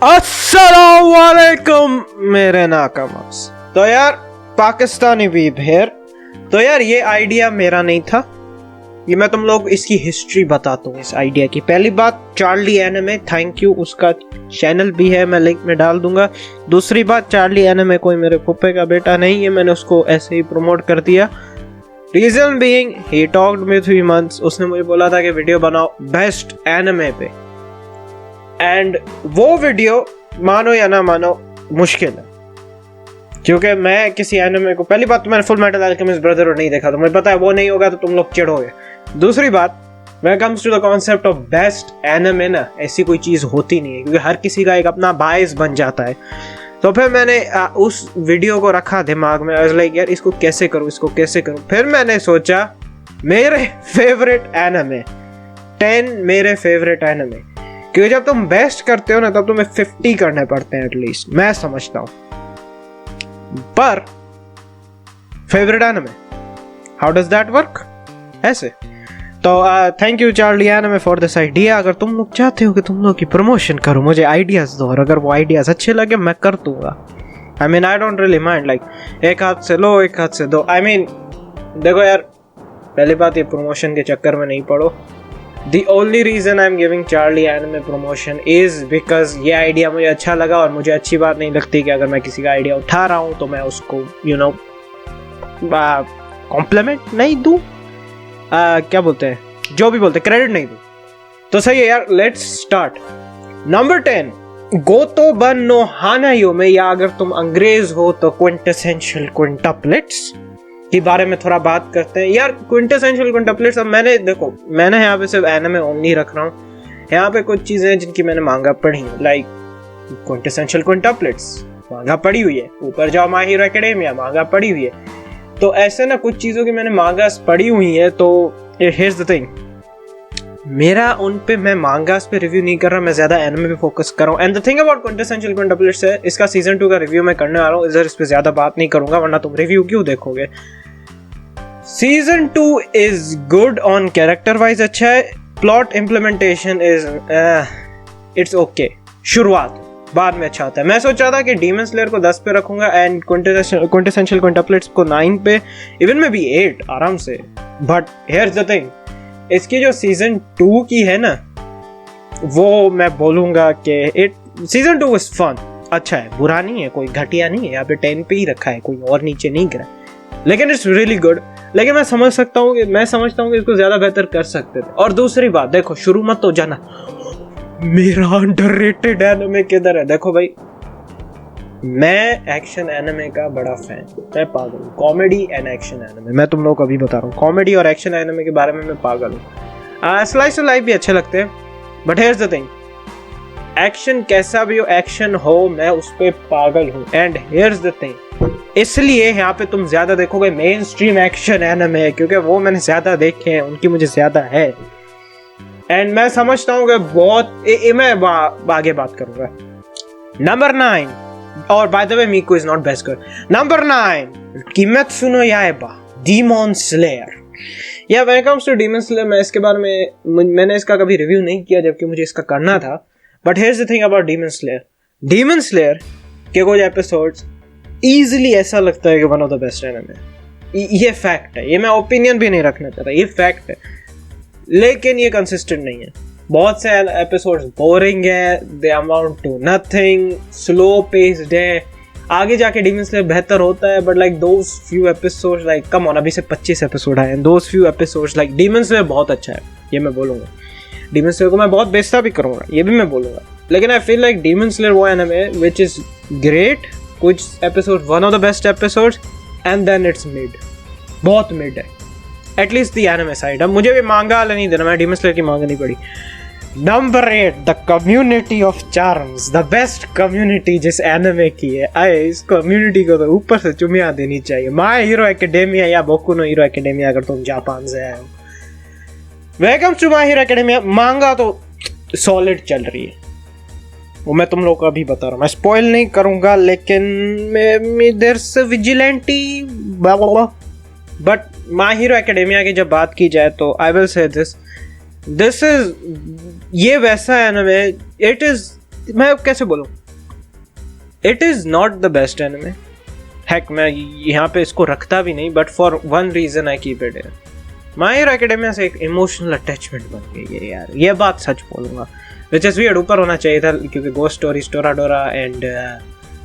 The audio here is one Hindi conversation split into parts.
अस्सलाम वालेकुम मेरे नाकामास। तो यार पाकिस्तानी वीब हेयर। तो यार ये आइडिया मेरा नहीं था, ये मैं तुम लोग इसकी हिस्ट्री बताता हूँ इस आइडिया की। पहली बात, चार्ली एनिमे, थैंक यू, उसका चैनल भी है, मैं लिंक में डाल दूंगा। दूसरी बात, चार्ली एनिमे कोई मेरे फुप्पे का बेटा नहीं है, मैंने उसको ऐसे ही प्रमोट कर दिया। Reason being he talked me 3 months, उसने मुझे बोला था कि वीडियो बनाओ बेस्ट एनिमे पे, एंड वो वीडियो मानो या ना मानो मुश्किल है, क्योंकि मैं किसी एनिमे को, पहली बात तो मैंने फुल मेटल अल्केमिस्ट ब्रदरहुड नहीं देखा, तो मुझे पता है वो नहीं होगा तो तुम लोग चिढ़ोगे। दूसरी बात, when comes to the concept of best anime ना, ऐसी कोई चीज होती नहीं है, क्योंकि हर किसी का एक अपना बायस बन जाता है। तो फिर मैंने उस वीडियो को रखा दिमाग में, आई वाज लाइक यार इसको कैसे करूं, इसको कैसे करूं। फिर मैंने सोचा मेरे फेवरेट एनिमे 10 मेरे फेवरेट एनिमे, क्योंकि जब तुम बेस्ट करते हो ना तब तुम्हें 50 करने पड़ते हैं एटलीस्ट, मैं समझता हूं। पर favourite anime, how does that work? ऐसे। तो thank you Charlie anime for this idea. अगर तुम लोग चाहते हो कि तुम लोग की प्रमोशन करो, मुझे आइडियाज दो, और अगर वो आइडियाज अच्छे लगे मैं कर दूंगा। I mean I don't really mind, like एक हाथ से लो एक हाथ से दो। आई मीन देखो यार, पहली बात, ये प्रमोशन के चक्कर में नहीं पड़ो। The only reason I'm giving Charlie Anime promotion is because ये आइडिया मुझे अच्छा लगा, और मुझे अच्छी बात नहीं लगती कि अगर मैं किसी का आइडिया उठा रहा हूँ तो मैं उसको कॉम्प्लीमेंट नहीं दूँ, क्या बोलते हैं, जो भी बोलते हैं, क्रेडिट नहीं दूँ। तो सही है यार, लेट्स स्टार्ट। नंबर 10, गोतोबन नो हानायोमे, या अगर तुम अंग्रेज हो तो क्विंटेसेंशियल क्विंटप्लेट्स के बारे में थोड़ा बात करते हैं। यार क्विंटेसेंशियल क्विंटप्लेट्स, अब मैंने यहाँ पे सिर्फ एनिमे ओनली रख रहा हूँ। यहाँ पे कुछ चीजें हैं जिनकी मैंने मांगा पढ़ी है, लाइक क्विंटेसेंशियल क्विंटप्लेट्स मांगा पढ़ी हुई है, ऊपर जाओ माय हीरो एकेडेमिया मांगा पढ़ी हुई है। तो ऐसे ना कुछ चीजों की मैंने मांगास पढ़ी हुई है। तो हियर्स द थिंग, मेरा उन पे, मैं मांगास पे रिव्यू नहीं कर रहा, मैं ज्यादा एनिमे पे फोकस कर रहा हूँ। And the thing about quintessential quintuplets है, इसका सीजन 2 का रिव्यू मैं करने आ रहा हूँ, इधर इस पे ज्यादा बात नहीं करूंगा वरना तुम रिव्यू क्यों देखोगे। Season 2 is good on character wise, अच्छा है। Plot implementation is it's okay, शुरुआत, बाद में अच्छा होता है। मैं सोचा था कि डीमन स्लेयर को 10 पे रखूंगा एंड क्विंटेसेंशियल क्विंटप्लेट्स को 9 पे, इवन में भी 8 आराम से। बट हियर्स द थिंग, इसकी जो सीजन 2 की है ना, वो मैं बोलूंगा कि सीजन 2 इज फन, अच्छा है, बुरा नहीं है, कोई घटिया नहीं है। यहाँ पे 10 पे ही रखा है, कोई और नीचे नहीं गिरा, लेकिन इट्स रियली गुड। लेकिन मैं समझता हूँ कि इसको ज्यादा बेहतर कर सकते थे। और दूसरी बात, देखो शुरू मत तो जाना, मेरा अंडररेटेड एनिमे किधर है। देखो भाई, मैं एक्शन एनिमे का बड़ा फैन, मैं पागल हूँ, कॉमेडी एंड एक्शन एनिमे। मैं तुम लोग को अभी बता रहा हूँ, कॉमेडी और एक्शन एनिमे के बारे में मैं पागल हूँ। स्लाइस ऑफ लाइफ भी अच्छे लगते हैं, but here's the thing, action कैसा भी हो, एक्शन हो, मैं उस पे पागल हूँ। एंड हियर्स द थिंग, इसलिए यहाँ पे तुम ज्यादा देखोगे मेन स्ट्रीम एक्शन एनिमे, क्योंकि वो मैंने ज्यादा देखे हैं, उनकी मुझे ज्यादा है। एंड मैं समझता हूँ कि बहुत मैं आगे बात करूंगा। नंबर 9, और by the way Miko is not best girl. Number 9, Kimetsu no Yaiba demon slayer. या when it comes to demon slayer, मैं इसके बारे में, मैंने इसका कभी रिव्यू नहीं किया जबकि मुझे इसका करना था। But here's the thing about demon slayer के कुछ एपिसोड्स इजीली ऐसा लगता है कि one of the best anime. ये फैक्ट है, ये मैं ओपिनियन भी नहीं रखना चाहता, ये फैक्ट है। लेकिन ये कंसिस्टेंट नहीं है, बहुत से एपिसोड्स बोरिंग है, they amount to nothing, slow paced है। आगे जाके डीमन स्लेयर बेहतर होता है, but like those few episodes, like come on, अभी से 25 एपिसोड आए हैं, those few episodes, like demon slayer बहुत अच्छा है, ये मैं बोलूंगा। डीमन स्लेयर को मैं बहुत बेचता भी करूंगा, ये भी मैं बोलूंगा। लेकिन I feel like demon slayer वो एनिमे व्हिच इज ग्रेट, कुछ episode one of the best episodes, and then it's mid, बहुत मिड है, एटलीस्ट द एनिमे साइड। अब मुझे भी मांगा वाला नहीं देना, मैं डीमन स्लेयर की मांगा नहीं पड़ी। Number 8, the community of charms, the best community जिस एनिमे की है। इस कम्युनिटी को तो ऊपर से चुमिया देनी चाहिए। माय हीरो एकेडेमिया या बोकु नो हीरो एकेडेमिया, अगर तुम जापान से आए हो। Welcome to my hero academia, manga तो सॉलिड चल रही है, वो मैं तुम लोग को अभी बता रहा हूँ, मैं स्पॉइल नहीं करूंगा। लेकिन there's vigilante, but my hero academia की जब बात की जाए तो I will say this is, ये वैसा एनिमे, इट इज मैं कैसे बोलूं, it is not the best anime. Heck मैं यहाँ पे इसको रखता भी नहीं, but for one reason I keep it. My hero academia से एक इमोशनल अटैचमेंट बन गई है यार, ये बात सच बोलूंगा। विच इज वियर्ड, ऊपर होना चाहिए था क्योंकि ghost stories, Toradora and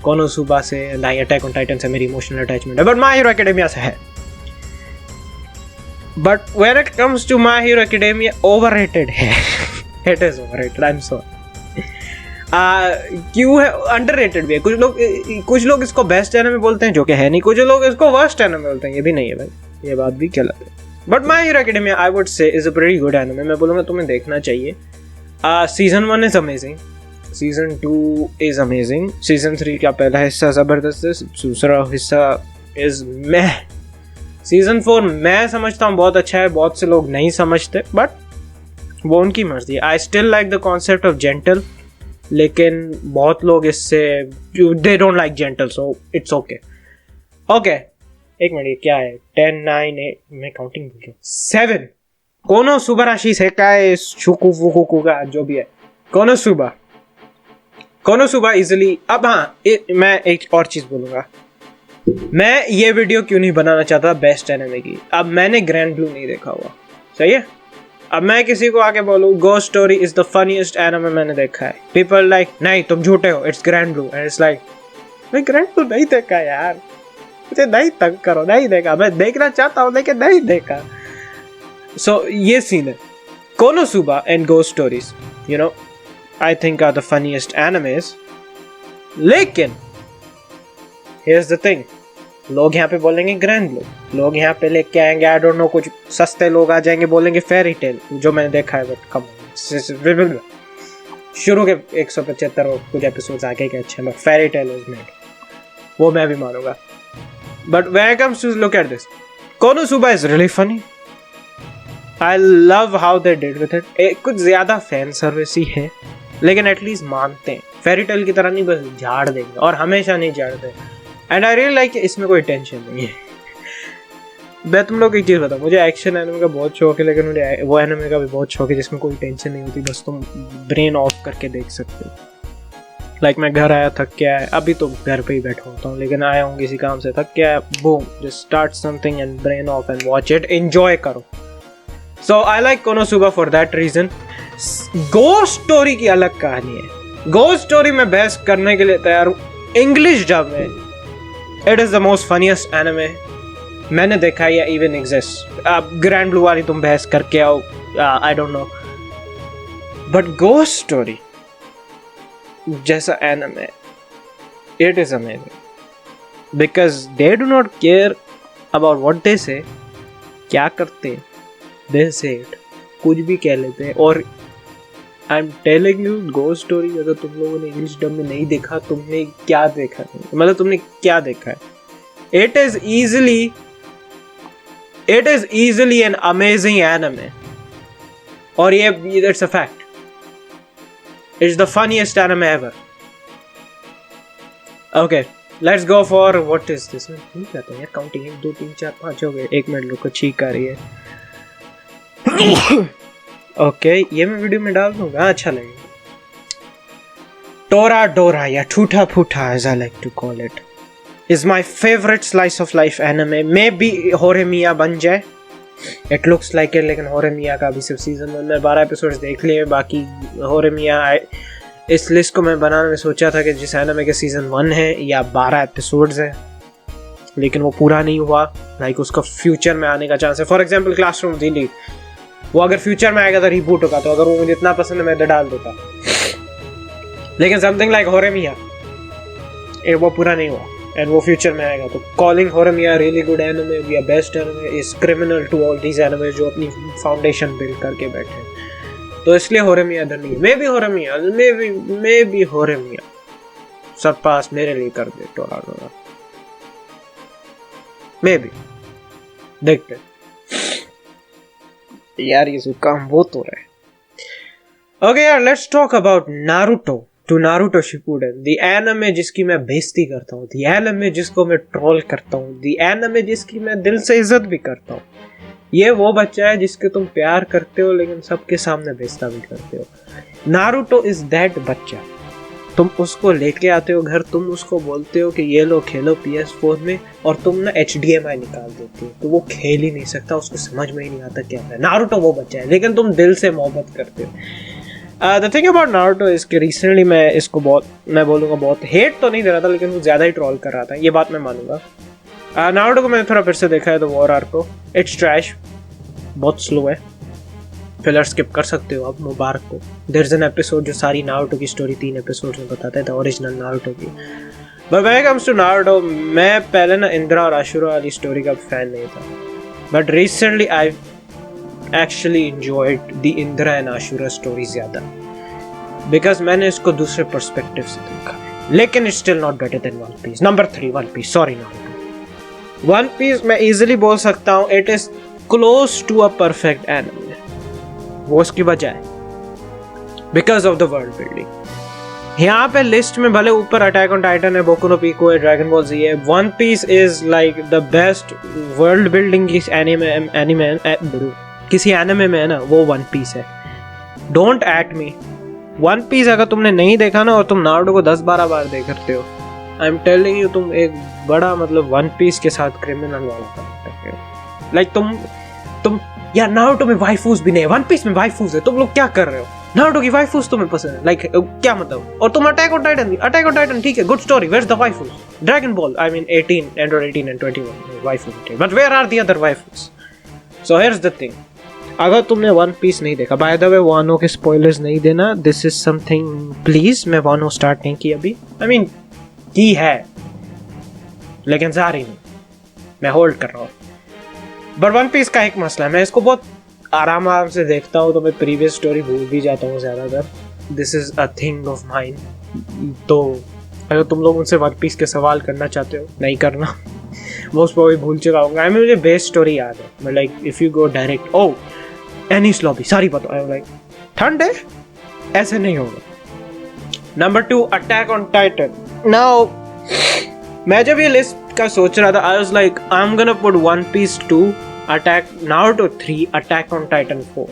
Konosuba से, अटैक ऑन टाइटन से मेरी इमोशनल अटैचमेंट है, बट माय हीरो एकेडेमिया से है। But when it comes to my hero academia, overrated है। It is overrated, I am sorry. क्यों है? अंडररेटेड भी है। कुछ लोग इसको बेस्ट एनिमे बोलते हैं, जो कि है नहीं। कुछ लोग इसको वर्स्ट एनिमे बोलते हैं, ये भी नहीं है भाई, ये बात भी गलत है। But my hero academia I would say is a very good anime. मैं बोलूँगा तुम्हें देखना चाहिए। Season 1 is amazing, season 2 is amazing, season 3 का पहला हिस्सा जबरदस्त है, दूसरा हिस्सा इज मैं, सीजन 4 मैं समझता हूँ बहुत अच्छा है, बहुत से लोग नहीं समझते, बट वो उनकी मर्जी है। I still like the concept of gentle, लेकिन बहुत लोग इससे they don't like gentle, so it's okay. Okay, एक मिनट, क्या है? 10 9 8, मैं काउंटिंग भूल गया। 7 कोनोसुबाराशी सेकाई शुकुफुकुकु का जो भी है, कोनोसुबा इजिली। अब हाँ, मैं एक और चीज बोलूंगा। मैं ये वीडियो क्यों नहीं बनाना चाहता बेस्ट एनिमे की? अब मैंने ग्रैंड ब्लू नहीं देखा हुआ, सही है? अब मैं किसी को आके बोलूं ghost story is the funniest anime मैंने देखा है, पीपल लाइक नहीं तुम झूठे हो, it's grand blue. And it's like मैं ग्रैंड ब्लू नहीं देखा यार, मुझे नहीं तंग करो, नहीं देखा। मैं देखना चाहता हूँ लेकिन नहीं देखा। सो ये सीन है। Konosuba and ghost stories, you know, I think are the funniest animes. लेकिन हियर्स द थिंग, लोग यहाँ पे बोलेंगे ग्रैंड ब्लू, लोग यहाँ पे लेके आएंगे आई डोंट नो, कुछ सस्ते लोग आ जाएंगे बोलेंगे फेरी टेल, जो मैंने देखा है, बट कम शुरू के 175 और कुछ एपिसोड्स आगे के अच्छे, but fairy tail is made, वो मैं भी मानूंगा। But when it comes to look at this, Konosuba is really funny. I love how they did with it. कुछ ज्यादा फैन सर्विस ही है, लेकिन एटलीस्ट मानते हैं। फेरी टेल की तरह नहीं बस झाड़ देंगे, और हमेशा नहीं झाड़ते। एंड आई रियली लाइक, इसमें कोई टेंशन नहीं है। मैं तुम लोग एक चीज़ बताऊँ, मुझे एक्शन एनिमे का बहुत शौक है, लेकिन मुझे वो एनिमे का भी बहुत शौक है जिसमें कोई टेंशन नहीं होती, बस तुम ब्रेन ऑफ करके देख सकते हो। लाइक मैं घर आया, थक गया है, अभी तो घर पे ही बैठा होता हूँ, लेकिन आया हूँ किसी काम से, थक गया है, boom, just start something and brain off and watch it, enjoy करो। So I like Konosuba for that reason. Ghost story की अलग कहानी है। गोस्ट स्टोरी में बहस करने के लिए तैयार हूँ। इंग्लिश डब में it is the most funniest anime मैंने देखा है या इवन एग्जिस्ट। अब ग्रैंड ब्लू वाली तुम बहस करके आओ, I don't know, but ghost story जैसा anime, it is amazing because they do not care about what they say, क्या करते, दे से इट, कुछ भी कह लेते हैं। और I am telling you, ghost story अगर तुम लोगों ने इंग्लिश डब में नहीं देखा, तुमने क्या देखा, मतलब तुमने क्या देखा है? It is easily an amazing anime, और ये it's a fact, it's the funniest anime ever. Okay, let's go for what is this? नहीं कहते हैं यार, काउंटिंग 1 2 3 4 5 हो गए। 1 मिनट रुको, छींक आ रही है। ओके, ये मैं वीडियो में डाल दूंगा, अच्छा लगेगा। टोराडोरा या ठूठा फूठा as I like to call it is my favorite slice of life anime. Maybe होरेमिया बन जाए, it looks like it, लेकिन होरेमिया का अभी सिर्फ सीजन 1 में 12 एपिसोड्स देख लिए, बाकी होरेमिया इस लिस्ट को मैं बनाने में सोचा था कि जिस एनिमे के सीजन 1 है या 12 एपिसोड्स है, लेकिन वो पूरा नहीं हुआ। लाइक उसका फ्यूचर में आने का चांस है। फॉर एग्जाम्पल क्लासरूम दिल्ली, वो अगर फ्यूचर में आएगा तो रिबूट होगा, तो अगर वो मुझे इतना पसंद है मैं तो डाल देता, लेकिन समथिंग लाइक होरेमिया वो पूरा नहीं हुआ एंड वो फ्यूचर में आएगा। तो calling Horemia really good anime या best anime is criminal to all these anime जो अपनी फाउंडेशन बिल्ड करके बैठे हैं। तो इसलिए होरेमिया इधर नहीं है। मे बी होरेमिया सब पास मेरे लिए कर दे टोराडोरा, मे बी, देखते यार, ये काम वो तो रहे। ओके यार, let's talk about Naruto to Naruto Shippuden, the anime जिसकी मैं बेइज्जती करता हूँ, द एनिमे जिसको मैं ट्रोल करता हूँ, द एनिमे जिसकी मैं दिल से इज्जत भी करता हूँ। ये वो बच्चा है जिसके तुम प्यार करते हो लेकिन सबके सामने बेइज्जती भी करते हो। नारुतो इज दैट बच्चा। तुम उसको लेके आते हो घर, तुम उसको बोलते हो कि ये लो खेलो PS4 में, और तुम ना HDMI निकाल देते हो, तो वो खेल ही नहीं सकता, उसको समझ में ही नहीं आता क्या है। नारुतो वो बच्चा है, लेकिन तुम दिल से मोहब्बत करते हो। The thing about Naruto is कि रिसेंटली मैं इसको बहुत, मैं बोलूँगा बहुत हेट तो नहीं दे रहा था, लेकिन वो ज़्यादा ही ट्रोल कर रहा था, ये बात मैं मानूंगा। नारुतो को मैंने थोड़ा फिर से देखा है, द वॉर आर्क को। इट्स ट्रैश, बहुत स्लो है, फिलर स्किप कर सकते हो आप, मुबारक को। देयर इज एन एपिसोड जो सारी नारुतो की स्टोरी 3 एपिसोड में बताता है, द ओरिजिनल नारुतो की। But when it comes to Naruto, मैं पहले ना इंद्रा और आशुरा वाली स्टोरी का फैन नहीं था, but recently I actually enjoyed the Indra and Ashura story ज़्यादा, बिकॉज मैंने इसको दूसरे पर्सपेक्टिव से देखा। लेकिन it's still not better than one piece. Number 3 one piece, sorry Naruto. One piece मैं इजीली बोल सकता हूँ it is close to a perfect anime. वो उसकी वजह है because of the world building. यहाँ पे लिस्ट में भले ऊपर अटैक ऑन टाइटन है, बोकु नो पिको है, ड्रैगन बॉल ज़ी है, one piece is like the best world building किसी एनिमे में है ना, वो वन पीस है। Don't at me, one piece अगर तुमने नहीं देखा ना और तुम नारुतो को 10-12 बार देख करते हो, आई एम टेलिंग यू, तुम एक बड़ा मतलब वन पीस के साथ क्रिमिनल वाला काम करते हो। लाइक तुम यार नारुतो में वाइफूज भी नहीं है, वन पीस में वाइफूज है, तुम लोग क्या कर रहे हो? नारुतो की वाइफूज तुम्हें पसंद है, लाइक क्या मतलब? और तुम अटैक ऑन टाइटन ठीक है, good story, where is the waifus? Dragon ball, I mean 18 and 21 waifus, but where are the other waifus? So here is the thing, अगर तुमने वन पीस नहीं देखा, बाय द वे वानो के स्पॉयलर्स नहीं देना, दिस इज समथिंग प्लीज। मैं वानो स्टार्ट नहीं की अभी, आई मीन की है लेकिन जारी नहीं, मैं होल्ड कर रहा हूँ। बट वन पीस का एक मसला है, मैं इसको बहुत आराम से देखता हूँ, तो मैं प्रीवियस स्टोरी भूल भी जाता हूँ ज़्यादातर। This is a thing of mine. तो अगर तुम लोग उनसे वन पीस के सवाल करना चाहते हो, नहीं करना, वो उस पर भी भूल चुका हूँ। आई मीन मुझे बेस्ट स्टोरी याद है, मैं like if you go direct, oh Enies Lobby सारी बताओ, आई लाइक ठंड है, ऐसे नहीं होगा। Number 2 attack on Titan. Now मैं जब ये लिस्ट का सोच रहा था, I was like I am gonna put one piece 2, attack Naruto 3, attack on Titan 4,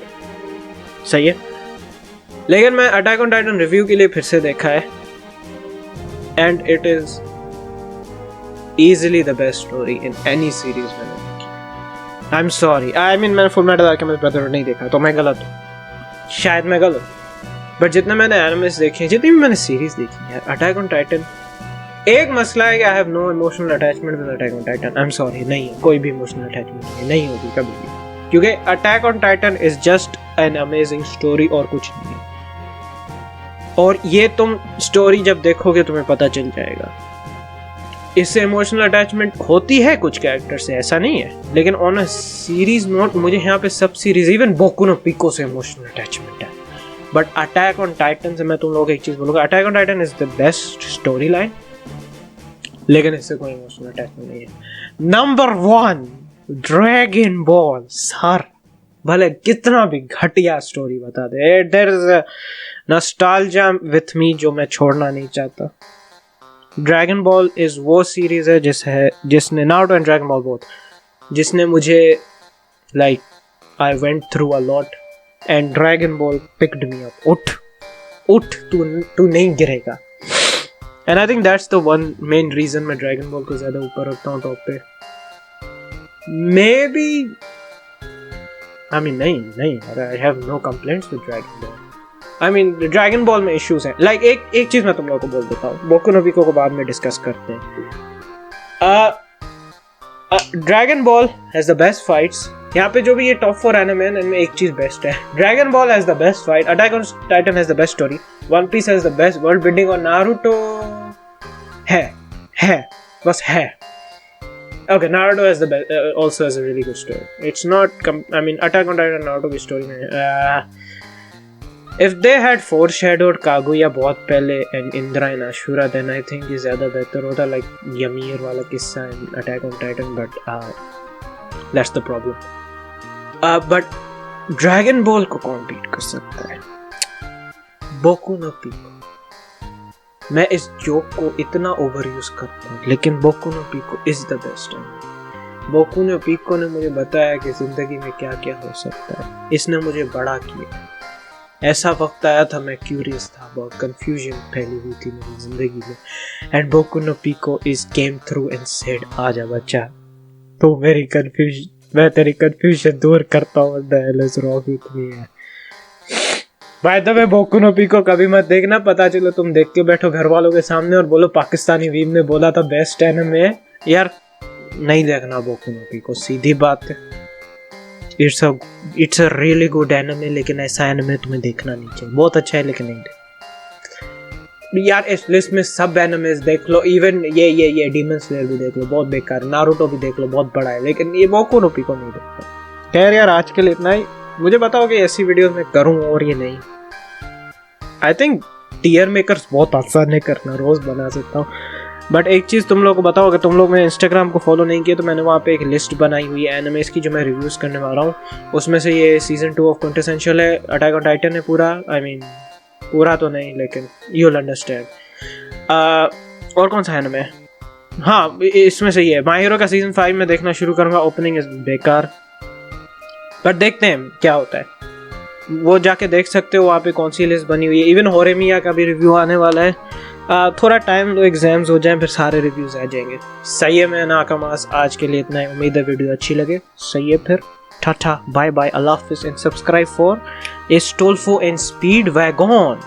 सही है। लेकिन मैं अटैक ऑन टाइटन रिव्यू के लिए फिर से देखा है, and it is easily the best story in any series मैंने देखी। I'm sorry, I mean मैंने फुल मेटल आल्केमिस्ट ब्रदरहुड नहीं देखा, तो मैं गलत हूँ, शायद मैं गलत हूँ। बट जितने मैंने एनिमेस देखे हैं, जितनी भी मैंने सीरीज देखी है, अटैक ऑन टाइटन, एक मसला है कि I have no emotional attachment with attack on Titan. I am sorry, नहीं है, कोई भी इमोशनल अटैचमेंट नहीं होगी कभी भी, क्योंकि attack on Titan is just an amazing story और कुछ नहीं है। और ये तुम स्टोरी जब देखोगे तुम्हें पता चल जाएगा। इससे इमोशनल अटैचमेंट होती है कुछ कैरेक्टर से, ऐसा नहीं है, लेकिन ऑन अ सीरीज नोट मुझे यहाँ पे सब series, even Boku no Pico से इमोशनल अटैचमेंट है। बट अटैक ऑन टाइटन से मैं तुम लोगों को एक चीज़ बोलूँगा, attack on Titan is the best story line, लेकिन इससे कोई इमोशनल अटैचमेंट नहीं है। Number 1 dragon ball. सर भले कितना भी घटिया स्टोरी बता दे, there is a nostalgia with me जो मैं छोड़ना नहीं चाहता। ड्रैगन बॉल इज वो सीरीज है जिसने Naruto and Dragon Ball both, जिसने मुझे like I went through a lot and Dragon Ball picked me up. उठ तू नहीं गिरेगा। And I think that's the one main reason मैं ड्रैगन बॉल को ज्यादा ऊपर रखता हूँ टॉप पे। मे बी आई मीन नहीं I have no complaints with dragon ball. I mean dragon ball में इश्यूज हैं। लाइक एक चीज मैं तुम लोगों को बोल देता हूँ, बोकु नो पिको को बाद में डिस्कस करते हैं। Dragon ball has the best fights. यहाँ पे जो भी ये टॉप 4 एनिमे हैं, इनमें एक चीज बेस्ट है, dragon ball has the best fight, attack on Titan has the best story, one piece has the best world building, और नारुतो है बस है। Okay, Naruto has the best, also has a really good story. It's not, I mean, Attack on Titan Naruto की story में, if they had foreshadowed Kaguya बहुत पहले and Indra and Ashura, then I think ये ज़्यादा बेहतर होता, like Ymir वाला किस्सा in Attack on Titan, but that's the problem. But Dragon Ball को कौन beat कर सकता है? Boku no Pico. मैं इस जोक को इतना ओवर यूज करता हूँ, लेकिन Boku no Pico is the best है। बोकु नो पिको ने मुझे बताया कि जिंदगी में क्या क्या हो सकता है। इसने मुझे बड़ा किया, ऐसा वक्त आया था मैं क्यूरियस था, बहुत कंफ्यूजन फैली हुई थी मेरी जिंदगी में, and Boku no Pico is came through and said आजा बच्चा, तो मेरी कंफ्यूजन, मैं तेरी कंफ्यूजन दूर करता हूँ, the hell is wrong with me. By the way Boku no Pico कभी मत देखना, पता चलो तुम देख के बैठो घर वालों के सामने और बोलो पाकिस्तानी वीम ने बोला था बेस्ट एनिमे है, यार नहीं देखना बोकु नो पिको, सीधी बात है। It's a really good anime, लेकिन ऐसा एनिमे तुम्हें देखना नहीं चाहिए, बहुत अच्छा है लेकिन नहीं देखना यार। इस लिस्ट में सब एनिमेज देख लो, इवन ये डीमन स्लेयर भी देख लो, बहुत बेकार, नारुतो भी देख लो, बहुत बड़ा है, लेकिन ये बोकु नो पिको नहीं देखना। खैर यार आज के लिए इतना ही, मुझे बताओ कि ऐसी वीडियो मैं करूं और ये नहीं। आई थिंक टीयर मेकर्स बहुत आसान है करना, रोज बना सकता हूँ, बट एक चीज़ तुम लोगों को बताओ, अगर तुम लोग ने इंस्टाग्राम को फॉलो नहीं किया तो मैंने वहाँ पे एक लिस्ट बनाई हुई है एनिमेस की जो मैं रिव्यूज़ करने वाला हूँ। उसमें से ये सीजन 2 ऑफ क्विंटेसेंशियल है, अटैक ऑन टाइटन है पूरा, आई मीन पूरा तो नहीं लेकिन यू विल अंडरस्टैंड। और कौन सा एनिमे है, हाँ इसमें से ये माय हीरो का सीजन 5 में देखना शुरू करूँगा। ओपनिंग इज बेकार, बट देखते हैं क्या होता है, वो जाके देख सकते हो, वहाँ पे कौन सी लिस्ट बनी हुई है। इवन होरेमिया का भी रिव्यू आने वाला है, थोड़ा टाइम लो, एग्जाम्स हो जाएं फिर सारे रिव्यूज आ जाएंगे। सही है, मैं नाकामास, आज के लिए इतना ही, उम्मीद है वीडियो अच्छी लगे। सही है, फिर टाटा बाय बाय, अल्लाह हाफिज़ and subscribe for Astolfo and Speedwagon wagon.